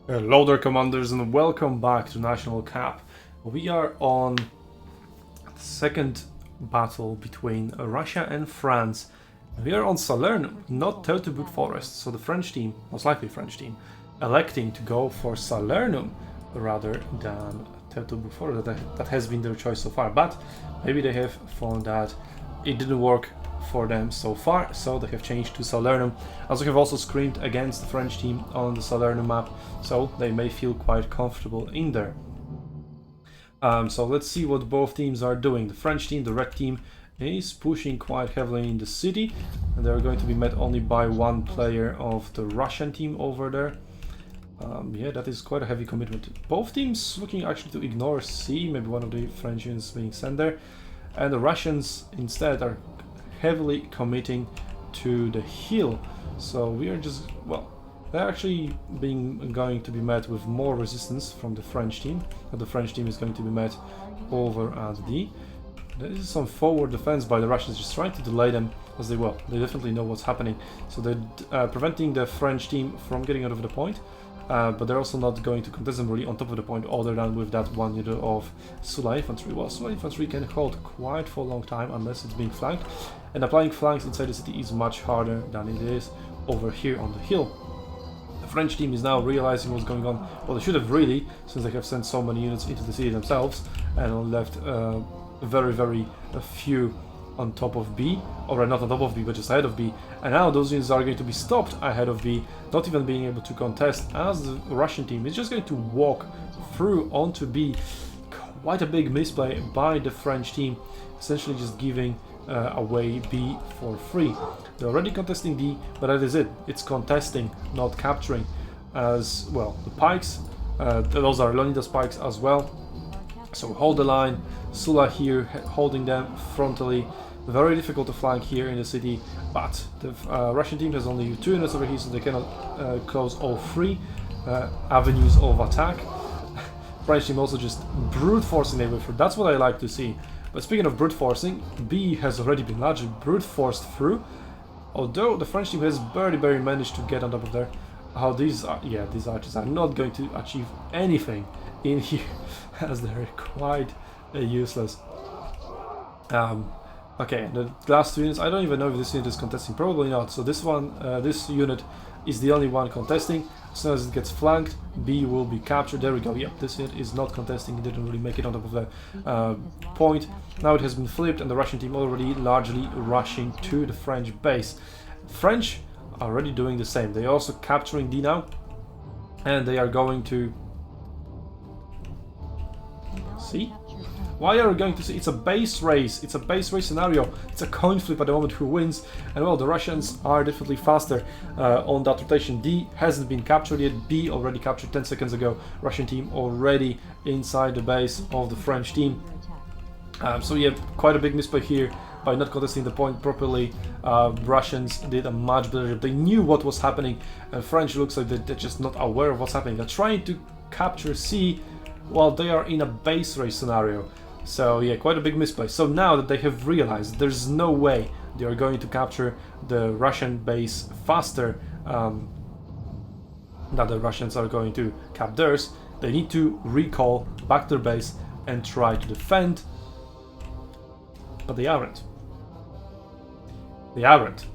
Hello there, commanders, and welcome back to National Cap. We are on the second battle between Russia and France. We are on Salernum, not Teutoburg Forest, so the French team, most likely French team, electing to go for Salernum rather than Teutoburg Forest. That has been their choice so far, but maybe they have found that it didn't work for them so far, so they have changed to Salernum. As we have also screamed against the French team on the Salernum map, so they may feel quite comfortable in there. So let's see what both teams are doing. The French team, the red team, is pushing quite heavily in the city, and they're going to be met only by one player of the Russian team over there. Yeah, that is quite a heavy commitment. Both teams looking actually to ignore C, maybe one of the French units being sent there, and the Russians instead are heavily committing to the hill. So we are just, well, they're actually going to be met with more resistance from the French team, but the French team is going to be met over at D. There is some forward defense by the Russians, just trying to delay them as they will. They definitely know what's happening, so they're preventing the French team from getting out of the point. But they're also not going to contest them really on top of the point, other than with that one unit of Sula infantry. Well, Sula infantry can hold quite for a long time unless it's being flanked, and applying flanks inside the city is much harder than it is over here on the hill. The French team is now realizing what's going on. Well, they should have really, since they have sent so many units into the city themselves and only left very few on top of B, or not on top of B, but just ahead of B, and now those units are going to be stopped ahead of B, not even being able to contest, as the Russian team is just going to walk through onto B. Quite a big misplay by the French team, essentially just giving away B for free. They're already contesting D, but that is it. It's contesting, not capturing. As well, the pikes, those are Leonidas pikes as well. So hold the line. Sula here holding them frontally. Very difficult to flank here in the city, but the Russian team has only 2 units over here, so they cannot close all 3 avenues of attack. French team also just brute forcing their way through. That's what I like to see. But speaking of brute forcing, B has already been largely brute forced through, although the French team has barely managed to get on top of there. How these archers are not going to achieve anything in here, as they're quite useless. Okay, the last 2 units, I don't even know if this unit is contesting, probably not. So this one, this unit is the only one contesting. As soon as it gets flanked, B will be captured. There we go. Yep, this unit is not contesting. It didn't really make it on top of the point. Now it has been flipped, and the Russian team already largely rushing to the French base. French are already doing the same. They are also capturing D now, and they are going to see. Why are we going to see? It's a base race. It's a base race scenario. It's a coin flip at the moment who wins. And well, the Russians are definitely faster on that rotation. D hasn't been captured yet. B already captured 10 seconds ago. Russian team already inside the base of the French team. So yeah, quite a big misplay here by not contesting the point properly. Russians did a much better job. They knew what was happening, and French looks like they're just not aware of what's happening. They're trying to capture C while they are in a base race scenario. So yeah, quite a big misplay. So now that they have realized there's no way they are going to capture the Russian base faster that the Russians are going to cap theirs, they need to recall back their base and try to defend. But they aren't. They aren't.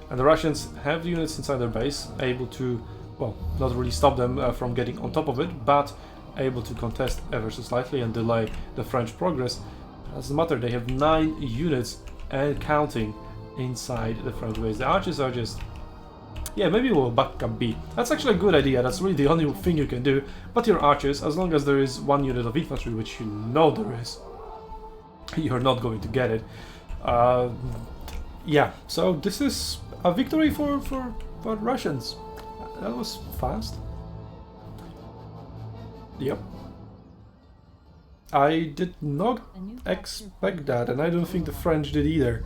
And the Russians have the units inside their base, able to, well, not really stop them from getting on top of it, but able to contest ever so slightly and delay the French progress. Doesn't matter, they have 9 units and counting inside the French base. The archers are just, yeah, maybe we'll back up B. That's actually a good idea. That's really the only thing you can do. But your archers, as long as there is 1 unit of infantry, which you know there is, you're not going to get it. Yeah, so this is a victory for Russians. That was fast. Yep. I did not expect that, and I don't think the French did either.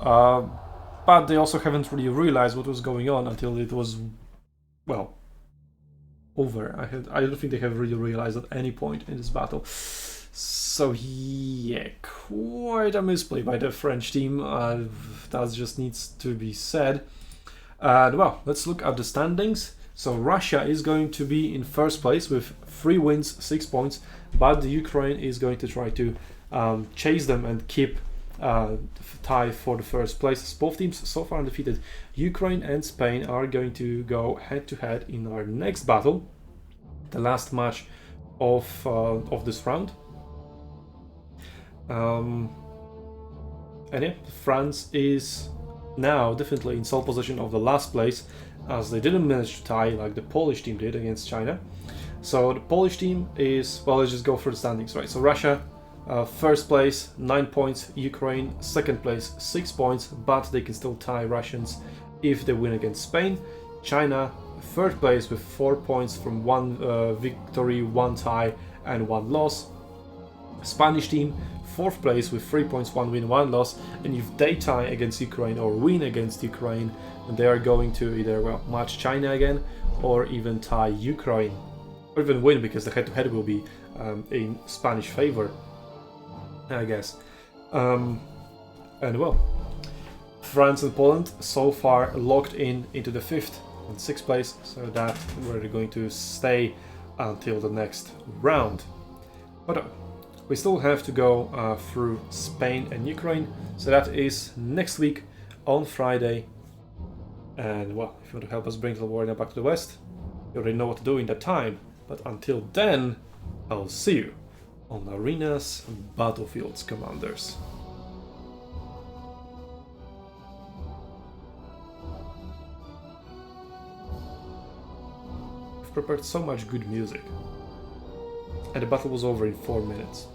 But they also haven't really realized what was going on until it was, well, over. I don't think they have really realized at any point in this battle. So yeah, quite a misplay by the French team. That just needs to be said. Well, let's look at the standings. So Russia is going to be in first place with 3 wins, 6 points, but the Ukraine is going to try to chase them and keep tie for the first place. As both teams so far undefeated, Ukraine and Spain are going to go head to head in our next battle, the last match of this round. And yeah, France is now definitely in sole position of the last place, as they didn't manage to tie like the Polish team did against China. So the Polish team is, well, let's just go through the standings, right? So Russia, first place, 9 points. Ukraine, second place, 6 points, but they can still tie Russians if they win against Spain. China, third place with 4 points from 1 victory, 1 tie, and 1 loss. Spanish team, fourth place with 3 points, 1 win, 1 loss. And if they tie against Ukraine or win against Ukraine, they are going to either, well, match China again or even tie Ukraine, or even win, because the head-to-head will be in Spanish favor, I guess. And well, France and Poland so far locked into the 5th and 6th place, so that we're going to stay until the next round. But we still have to go through Spain and Ukraine, so that is next week on Friday. And well, if you want to help us bring the war back to the West, you already know what to do in that time. But until then, I'll see you on Arenas Battlefields, Commanders. I've prepared so much good music, and the battle was over in 4 minutes.